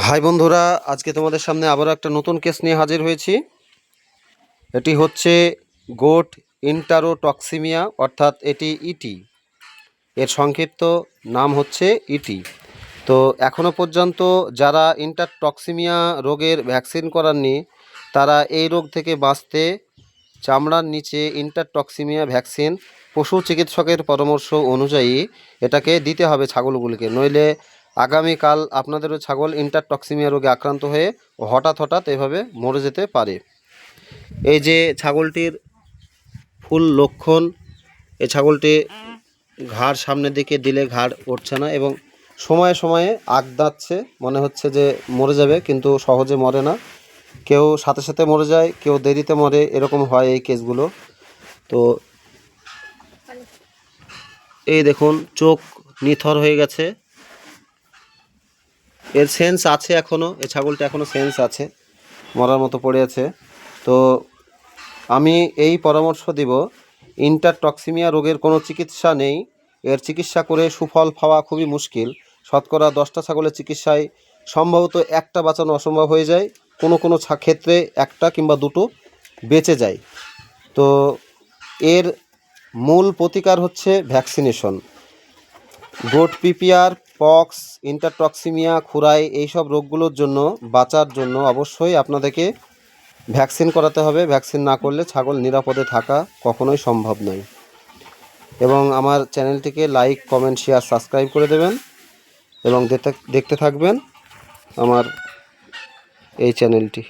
High বন্ধুরা, আজকে তোমাদের সামনে আবারও একটা নতুন কেস নিয়ে হাজির হয়েছি। এটি হচ্ছে গোট ইন্টারোটক্সিমিয়া, অর্থাৎ এটি ইটি, এর সংক্ষিপ্ত নাম হচ্ছে ইটি। তো এখনও পর্যন্ত যারা ইন্টারটক্সিমিয়া রোগের ভ্যাকসিন করাননি তারা এই রোগ থেকে বাঁচতে চামড়ার নিচে ইন্টারটক্সিমিয়া ভ্যাকসিন পশু চিকিৎসকের পরামর্শ অনুযায়ী এটাকে দিতে হবে ছাগলগুলিকে, নইলে আগামীকাল আপনাদেরও ছাগল ইন্টারটক্সিমিয়া রোগে আক্রান্ত হয়ে হঠাৎ এভাবে মরে যেতে পারে। এই যে ছাগলটির ফুল লক্ষণ, এই ছাগলটি ঘাড় সামনের দিকে দিলে ঘাড় উঠছে না এবং সময়ে সময়ে আগদাচ্ছে, মনে হচ্ছে যে মরে যাবে কিন্তু সহজে মরে না। কেউ সাথে সাথে মরে যায়, কেউ দেরিতে মরে, এরকম হয় এই কেসগুলো। তো এই দেখুন চোখ নিথর হয়ে গেছে, এর সেন্স আছে এখনও, এই ছাগলটা এখনও সেন্স আছে, মরার মতো পড়ে আছে। তো আমি এই পরামর্শ দিব, ইন্টারটক্সিমিয়া রোগের কোনো চিকিৎসা নেই, এর চিকিৎসা করে সুফল পাওয়া খুবই মুশকিল। শতকরা 10টা ছাগলের চিকিৎসায় সম্ভবত একটা বাঁচানো অসম্ভব হয়ে যায়, কোনো কোনো ক্ষেত্রে একটা কিংবা দুটো বেঁচে যায়। তো এর মূল প্রতিকার হচ্ছে ভ্যাকসিনেশন। গোট পিপিআর, পক্স, ইন্টারটক্সিমিয়া, খুরাই, এইসব রোগগুলোর জন্য বাঁচার জন্য অবশ্যই আপনাদেরকে ভ্যাকসিন করাতে হবে। ভ্যাকসিন না করলে ছাগল নিরাপদে থাকা কখনোই সম্ভব নয়। এবং আমার চ্যানেলটিকে লাইক, কমেন্ট, শেয়ার, সাবস্ক্রাইব করে দেবেন এবং দেখতে থাকবেন আমার এই চ্যানেলটি।